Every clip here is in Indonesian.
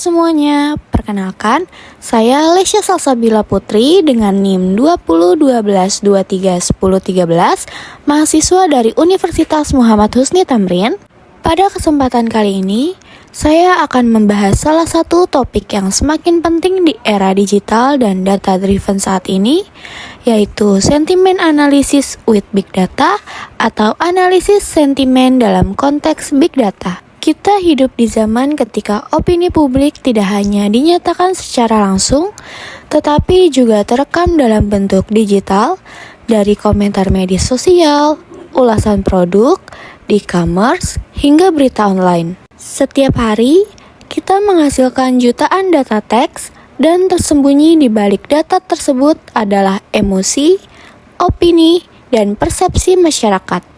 semuanya, perkenalkan, saya Lesya Salsabila Putri dengan NIM 2012231013, mahasiswa dari Universitas Muhammad Husni Tamrin. Pada kesempatan kali ini, saya akan membahas salah satu topik yang semakin penting di era digital dan data-driven saat ini, yaitu sentimen analysis with big data atau analisis sentimen dalam konteks big data. Kita hidup di zaman ketika opini publik tidak hanya dinyatakan secara langsung, tetapi juga terekam dalam bentuk digital dari komentar media sosial, ulasan produk, di e-commerce, hingga berita online. Setiap hari, kita menghasilkan jutaan data teks dan tersembunyi di balik data tersebut adalah emosi, opini, dan persepsi masyarakat.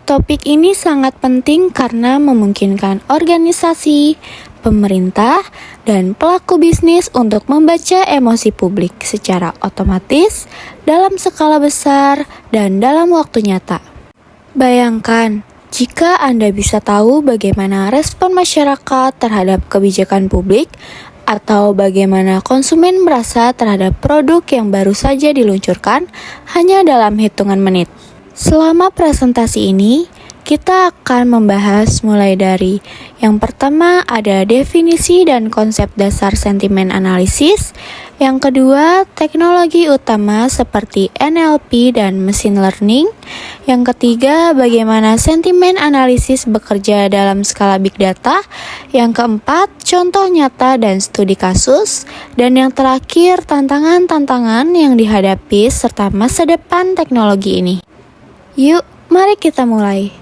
Topik ini sangat penting karena memungkinkan organisasi, pemerintah, dan pelaku bisnis untuk membaca emosi publik secara otomatis, dalam skala besar, dan dalam waktu nyata. Bayangkan, jika Anda bisa tahu bagaimana respon masyarakat terhadap kebijakan publik, atau bagaimana konsumen merasa terhadap produk yang baru saja diluncurkan hanya dalam hitungan menit. Selama presentasi ini, kita akan membahas mulai dari yang pertama ada definisi dan konsep dasar sentimen analisis, yang kedua teknologi utama seperti NLP dan machine learning, yang ketiga bagaimana sentimen analisis bekerja dalam skala big data, yang keempat contoh nyata dan studi kasus, dan yang terakhir tantangan-tantangan yang dihadapi serta masa depan teknologi ini. Yuk, mari kita mulai.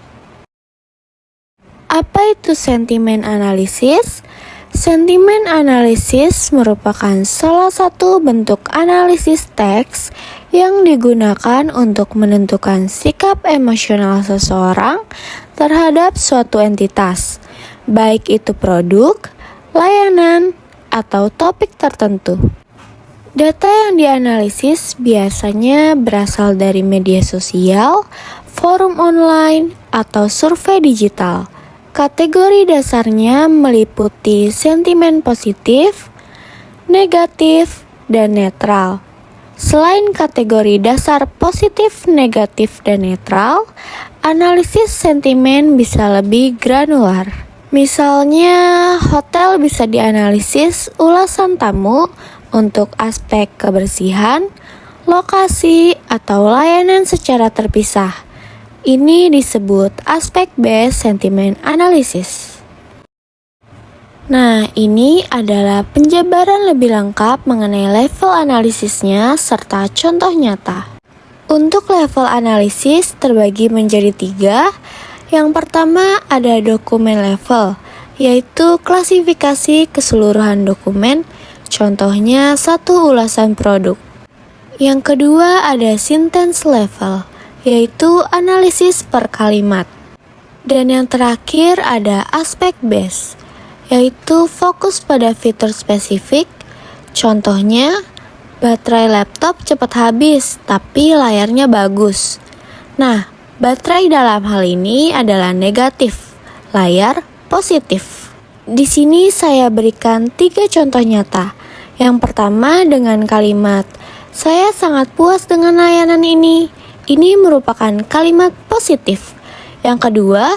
Apa itu sentimen analisis? Sentimen analisis merupakan salah satu bentuk analisis teks yang digunakan untuk menentukan sikap emosional seseorang terhadap suatu entitas, baik itu produk, layanan, atau topik tertentu. Data yang dianalisis biasanya berasal dari media sosial, forum online, atau survei digital. Kategori dasarnya meliputi sentimen positif, negatif, dan netral. Selain kategori dasar positif, negatif, dan netral, analisis sentimen bisa lebih granular. Misalnya, hotel bisa dianalisis ulasan tamu untuk aspek kebersihan, lokasi, atau layanan secara terpisah. Ini disebut aspek-based sentiment analysis. Nah, ini adalah penjabaran lebih lengkap mengenai level analisisnya serta contoh nyata. Untuk level analisis terbagi menjadi 3. Yang pertama ada dokumen level, yaitu klasifikasi keseluruhan dokumen. Contohnya satu ulasan produk. Yang kedua ada sentence level, yaitu analisis per kalimat. Dan yang terakhir ada aspek base, yaitu fokus pada fitur spesifik. Contohnya, baterai laptop cepat habis, tapi layarnya bagus. Nah, baterai dalam hal ini adalah negatif, layar positif. Di sini saya berikan 3 contoh nyata. Yang pertama dengan kalimat, "Saya sangat puas dengan layanan ini." Ini merupakan kalimat positif. Yang kedua,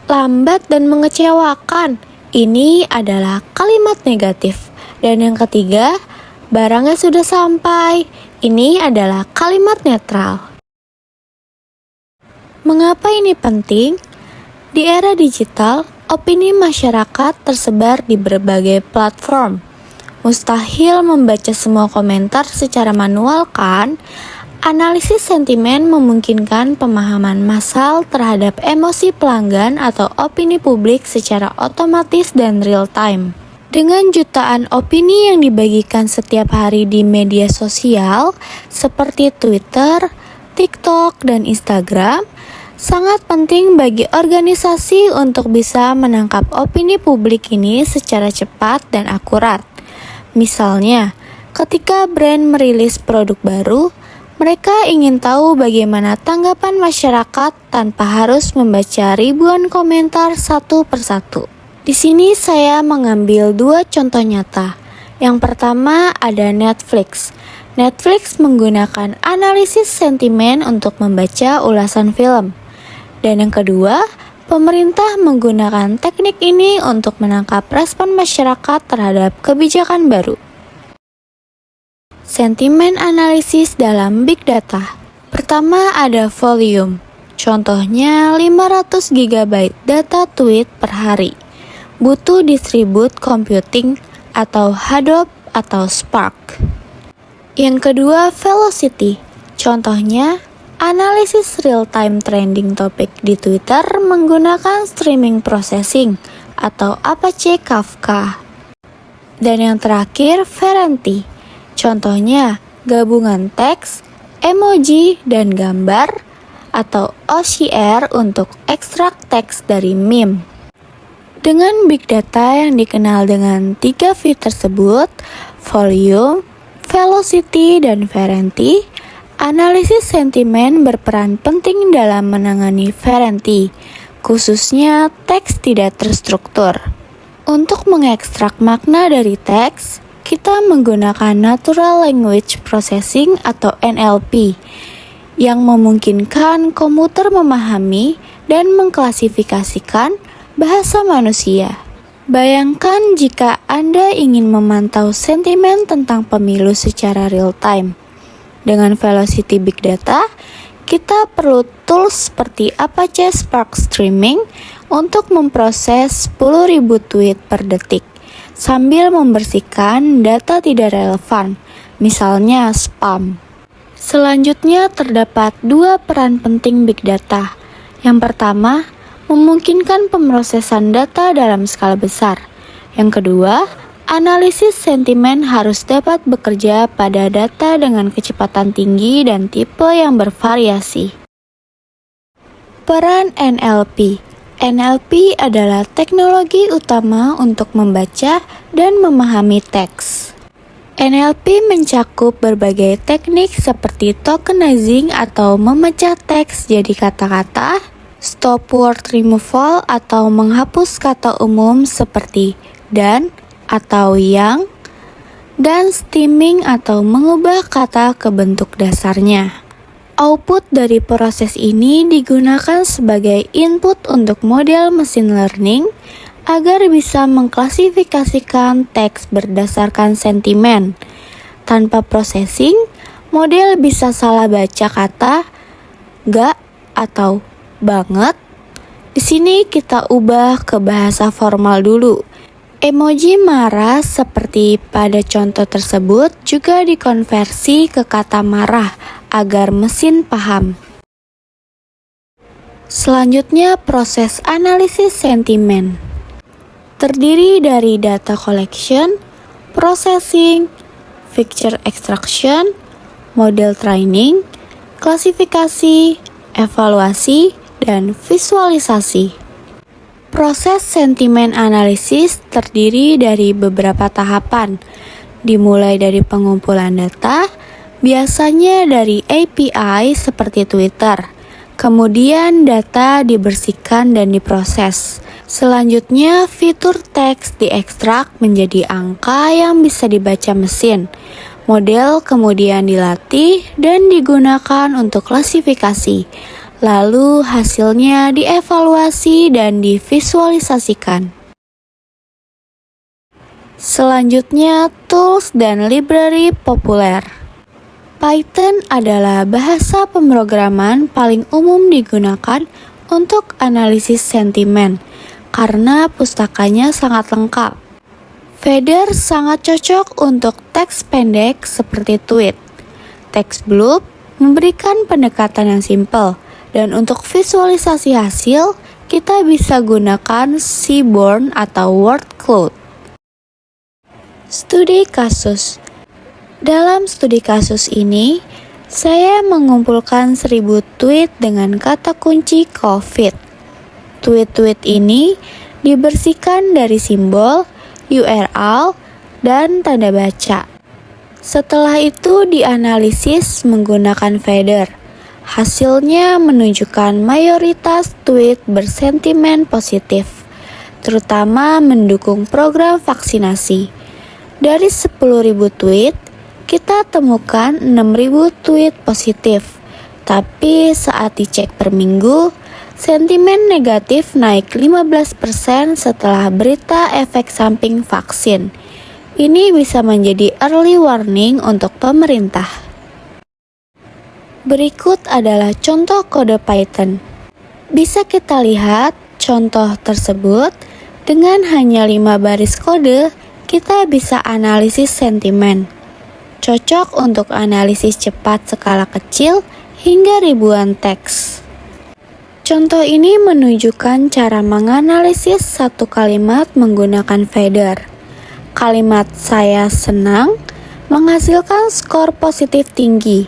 "lambat dan mengecewakan." Ini adalah kalimat negatif. Dan yang ketiga, "barangnya sudah sampai." Ini adalah kalimat netral. Mengapa ini penting? Di era digital, opini masyarakat tersebar di berbagai platform. Mustahil membaca semua komentar secara manual kan? Analisis sentimen memungkinkan pemahaman massal terhadap emosi pelanggan atau opini publik secara otomatis dan real time. Dengan jutaan opini yang dibagikan setiap hari di media sosial seperti Twitter, TikTok, dan Instagram, sangat penting bagi organisasi untuk bisa menangkap opini publik ini secara cepat dan akurat. Misalnya, ketika brand merilis produk baru, mereka ingin tahu bagaimana tanggapan masyarakat tanpa harus membaca ribuan komentar satu persatu. Di sini saya mengambil dua contoh nyata. Yang pertama ada Netflix. Netflix menggunakan analisis sentimen untuk membaca ulasan film. Dan yang kedua, pemerintah menggunakan teknik ini untuk menangkap respon masyarakat terhadap kebijakan baru. Sentimen analisis dalam Big Data. Pertama ada volume. Contohnya 500 GB data tweet per hari. Butuh distribute computing atau Hadoop atau Spark. Yang kedua, velocity. Contohnya, analisis real-time trending topic di Twitter menggunakan streaming processing atau Apache Kafka. Dan yang terakhir, variety. Contohnya, gabungan teks, emoji, dan gambar atau OCR untuk ekstrak teks dari meme. Dengan big data yang dikenal dengan 3 V tersebut, volume, velocity, dan variety, analisis sentimen berperan penting dalam menangani variety, khususnya teks tidak terstruktur. Untuk mengekstrak makna dari teks, kita menggunakan Natural Language Processing atau NLP, yang memungkinkan komputer memahami dan mengklasifikasikan bahasa manusia. Bayangkan jika Anda ingin memantau sentimen tentang pemilu secara real-time. Dengan velocity big data, kita perlu tools seperti Apache Spark Streaming untuk memproses 10.000 tweet per detik, sambil membersihkan data tidak relevan, misalnya spam. Selanjutnya terdapat 2 peran penting big data. Yang pertama, memungkinkan pemrosesan data dalam skala besar. Yang kedua, analisis sentimen harus dapat bekerja pada data dengan kecepatan tinggi dan tipe yang bervariasi. Peran NLP. NLP adalah teknologi utama untuk membaca dan memahami teks. NLP mencakup berbagai teknik seperti tokenizing atau memecah teks jadi kata-kata, stop word removal atau menghapus kata umum seperti dan atau yang, dan stemming atau mengubah kata ke bentuk dasarnya. Output dari proses ini digunakan sebagai input untuk model machine learning agar bisa mengklasifikasikan teks berdasarkan sentimen. Tanpa processing, model bisa salah baca kata gak atau banget. Di sini kita ubah ke bahasa formal dulu. Emoji marah seperti pada contoh tersebut juga dikonversi ke kata marah agar mesin paham. Selanjutnya proses analisis sentimen. Terdiri dari data collection, processing, feature extraction, model training, klasifikasi, evaluasi, dan visualisasi. Proses sentimen analisis terdiri dari beberapa tahapan, dimulai dari pengumpulan data, biasanya dari API seperti Twitter. Kemudian data dibersihkan dan diproses. Selanjutnya, fitur teks diekstrak menjadi angka yang bisa dibaca mesin. Model kemudian dilatih dan digunakan untuk klasifikasi. Lalu hasilnya dievaluasi dan divisualisasikan. Selanjutnya, tools dan library populer. Python adalah bahasa pemrograman paling umum digunakan untuk analisis sentimen karena pustakanya sangat lengkap. Feather sangat cocok untuk teks pendek seperti tweet. TextBlob memberikan pendekatan yang simpel, dan untuk visualisasi hasil, kita bisa gunakan Seaborn atau Word Cloud. Studi kasus. Dalam studi kasus ini, saya mengumpulkan 1000 tweet dengan kata kunci COVID. Tweet-tweet ini dibersihkan dari simbol, URL, dan tanda baca. Setelah itu dianalisis menggunakan feather. Hasilnya menunjukkan mayoritas tweet bersentimen positif. terutama mendukung program vaksinasi. Dari 10.000 tweet, kita temukan 6.000 tweet positif. Tapi saat dicek per minggu, sentimen negatif naik 15% setelah berita efek samping vaksin. Ini bisa menjadi early warning untuk pemerintah. Berikut adalah contoh kode Python. Bisa kita lihat contoh tersebut dengan hanya 5 baris kode, kita bisa analisis sentimen. Cocok untuk analisis cepat skala kecil hingga ribuan teks. Contoh ini menunjukkan cara menganalisis satu kalimat menggunakan feather. Kalimat "saya senang" menghasilkan skor positif tinggi.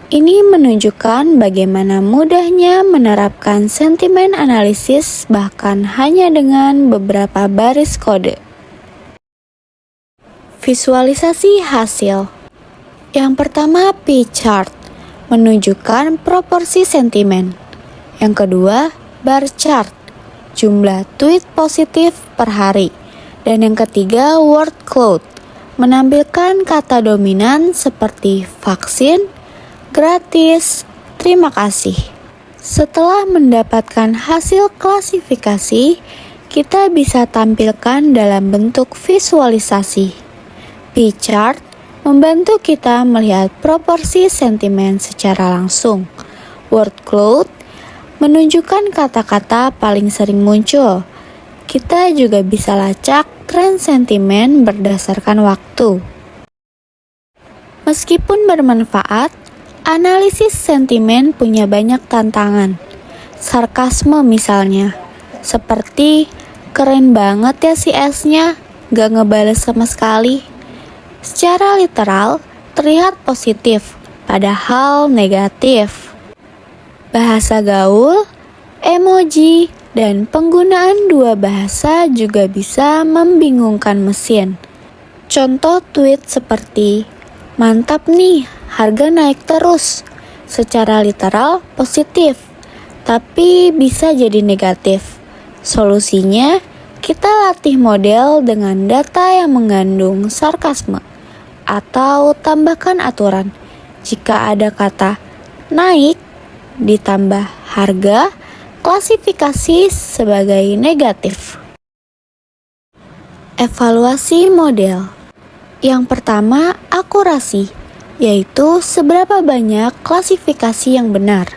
Ini menunjukkan bagaimana mudahnya menerapkan sentimen analisis bahkan hanya dengan beberapa baris kode. Visualisasi hasil. Yang pertama, pie chart, menunjukkan proporsi sentimen. Yang kedua, bar chart, jumlah tweet positif per hari. Dan yang ketiga, word cloud, menampilkan kata dominan seperti vaksin, gratis, terima kasih. Setelah mendapatkan hasil klasifikasi, kita bisa tampilkan dalam bentuk visualisasi. Pie chart membantu kita melihat proporsi sentimen secara langsung. Word cloud menunjukkan kata-kata paling sering muncul. Kita juga bisa lacak tren sentimen berdasarkan waktu. Meskipun bermanfaat, analisis sentimen punya banyak tantangan. Sarkasme misalnya, seperti "keren banget ya si S-nya, gak ngebales sama sekali." Secara literal, terlihat positif, padahal negatif. Bahasa gaul, emoji, dan penggunaan dua bahasa juga bisa membingungkan mesin. Contoh tweet seperti, "Mantap nih, harga naik terus." Secara literal positif, tapi bisa jadi negatif. Solusinya, kita latih model dengan data yang mengandung sarkasme. Atau tambahkan aturan, jika ada kata naik ditambah harga, klasifikasi sebagai negatif. Evaluasi model. Yang pertama, akurasi, yaitu seberapa banyak klasifikasi yang benar.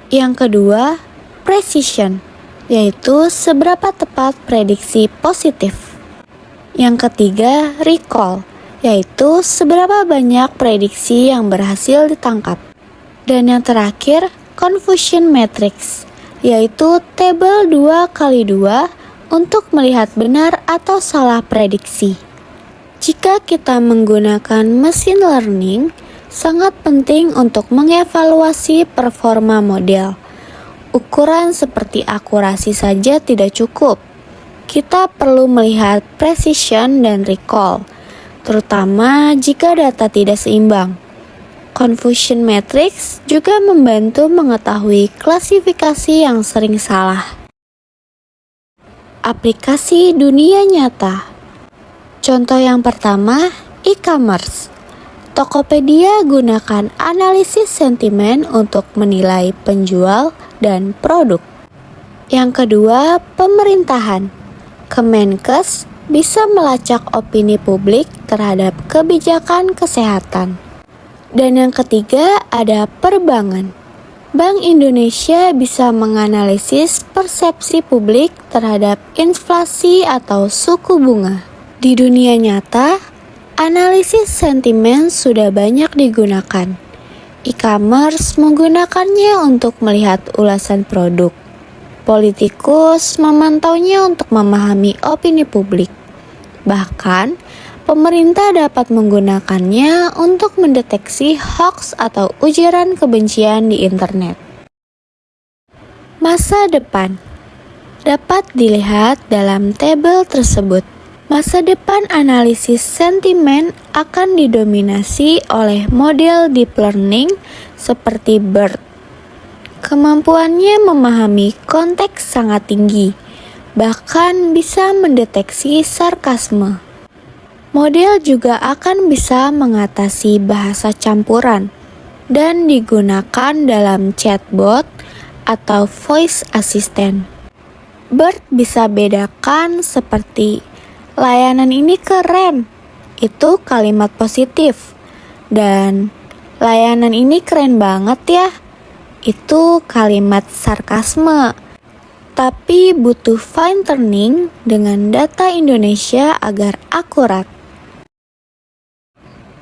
Yang kedua, precision, yaitu seberapa tepat prediksi positif. Yang ketiga, recall, yaitu seberapa banyak prediksi yang berhasil ditangkap. Dan yang terakhir, confusion matrix, yaitu tabel 2x2 untuk melihat benar atau salah prediksi. Jika kita menggunakan machine learning, sangat penting untuk mengevaluasi performa model. Ukuran seperti akurasi saja tidak cukup. Kita perlu melihat precision dan recall, terutama jika data tidak seimbang. Confusion matrix juga membantu mengetahui klasifikasi yang sering salah. Aplikasi dunia nyata. Contoh yang pertama, e-commerce. Tokopedia gunakan analisis sentimen untuk menilai penjual dan produk. Yang kedua, pemerintahan. Kemenkes bisa melacak opini publik terhadap kebijakan kesehatan. Dan yang ketiga ada perbankan. Bank Indonesia bisa menganalisis persepsi publik terhadap inflasi atau suku bunga. Di dunia nyata, analisis sentimen sudah banyak digunakan. E-commerce menggunakannya untuk melihat ulasan produk. Politikus memantaunya untuk memahami opini publik. Bahkan, pemerintah dapat menggunakannya untuk mendeteksi hoaks atau ujaran kebencian di internet. Masa depan dapat dilihat dalam tabel tersebut. Masa depan analisis sentimen akan didominasi oleh model deep learning seperti BERT. Kemampuannya memahami konteks sangat tinggi, bahkan bisa mendeteksi sarkasme. Model juga akan bisa mengatasi bahasa campuran dan digunakan dalam chatbot atau voice assistant. BERT bisa bedakan seperti layanan ini keren, itu kalimat positif, dan layanan ini keren banget ya, itu kalimat sarkasme. Tapi butuh fine tuning dengan data Indonesia agar akurat.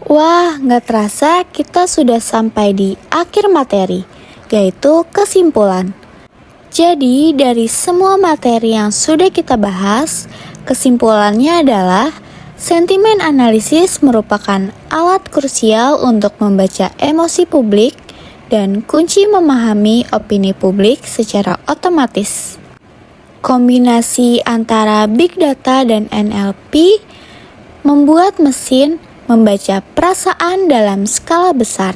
Wah, nggak terasa kita sudah sampai di akhir materi, yaitu kesimpulan. Jadi, dari semua materi yang sudah kita bahas, kesimpulannya adalah sentimen analisis merupakan alat krusial untuk membaca emosi publik dan kunci memahami opini publik secara otomatis. Kombinasi antara big data dan NLP membuat mesin membaca perasaan dalam skala besar.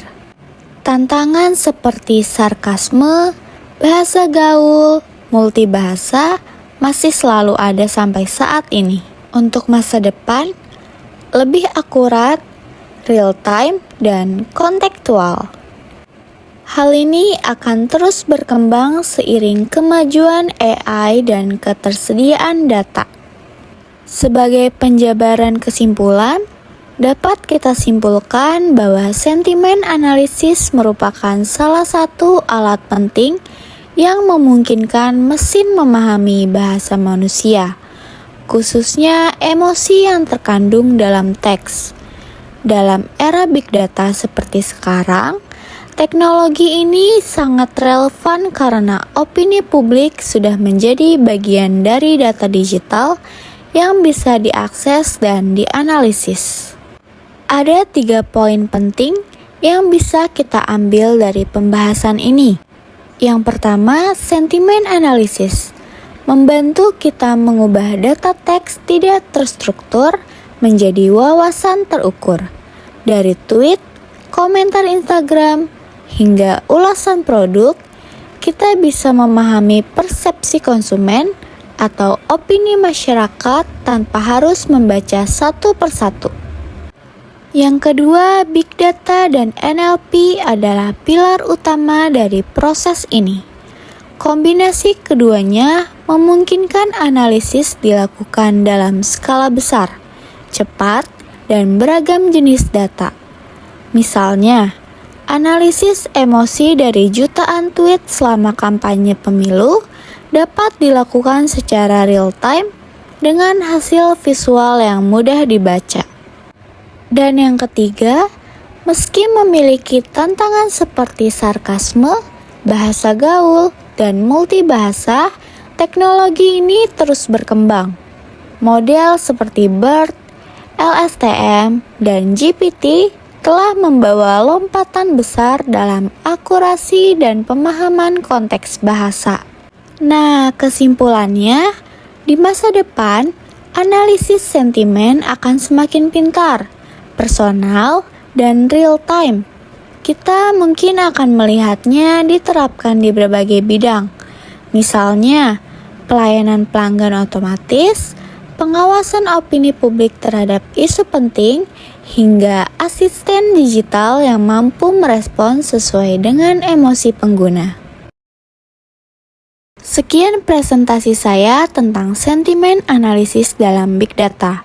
Tantangan seperti sarkasme, bahasa gaul, multibahasa masih selalu ada sampai saat ini. Untuk masa depan, lebih akurat, real time, dan kontekstual. Hal ini akan terus berkembang seiring kemajuan AI dan ketersediaan data. Sebagai penjabaran kesimpulan, dapat kita simpulkan bahwa sentimen analisis merupakan salah satu alat penting yang memungkinkan mesin memahami bahasa manusia, khususnya emosi yang terkandung dalam teks. Dalam era big data seperti sekarang, teknologi ini sangat relevan karena opini publik sudah menjadi bagian dari data digital yang bisa diakses dan dianalisis. Ada 3 poin penting yang bisa kita ambil dari pembahasan ini. Yang pertama, sentimen analisis membantu kita mengubah data teks tidak terstruktur menjadi wawasan terukur. Dari tweet, komentar Instagram, hingga ulasan produk, kita bisa memahami persepsi konsumen atau opini masyarakat tanpa harus membaca satu persatu. Yang kedua, Big Data dan NLP adalah pilar utama dari proses ini. Kombinasi keduanya memungkinkan analisis dilakukan dalam skala besar, cepat, dan beragam jenis data. Misalnya, analisis emosi dari jutaan tweet selama kampanye pemilu dapat dilakukan secara real-time dengan hasil visual yang mudah dibaca. Dan yang ketiga, meski memiliki tantangan seperti sarkasme, bahasa gaul, dan multibahasa, teknologi ini terus berkembang. Model seperti BERT, LSTM, dan GPT telah membawa lompatan besar dalam akurasi dan pemahaman konteks bahasa. Nah, kesimpulannya, di masa depan, analisis sentimen akan semakin pintar, personal, dan real time. Kita mungkin akan melihatnya diterapkan di berbagai bidang. Misalnya, pelayanan pelanggan otomatis, pengawasan opini publik terhadap isu penting, hingga asisten digital yang mampu merespon sesuai dengan emosi pengguna. Sekian presentasi saya tentang sentimen analisis dalam Big Data.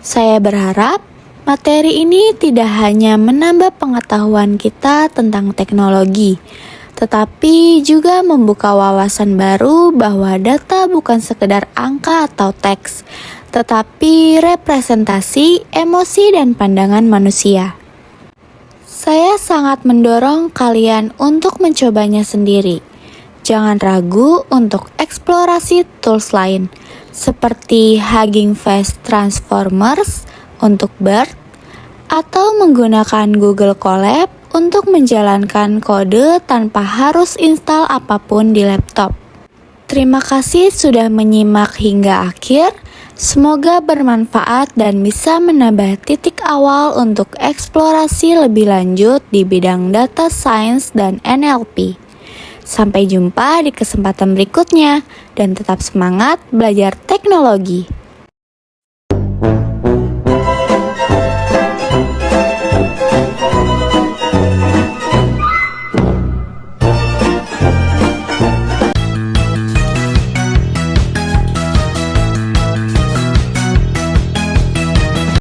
Saya berharap materi ini tidak hanya menambah pengetahuan kita tentang teknologi, tetapi juga membuka wawasan baru bahwa data bukan sekedar angka atau teks, tetapi representasi emosi dan pandangan manusia. Saya sangat mendorong kalian untuk mencobanya sendiri. Jangan ragu untuk eksplorasi tools lain, seperti Hugging Face Transformers untuk BERT, atau menggunakan Google Colab untuk menjalankan kode tanpa harus install apapun di laptop. Terima kasih sudah menyimak hingga akhir. Semoga bermanfaat dan bisa menambah titik awal untuk eksplorasi lebih lanjut di bidang data science dan NLP. Sampai jumpa di kesempatan berikutnya dan tetap semangat belajar teknologi.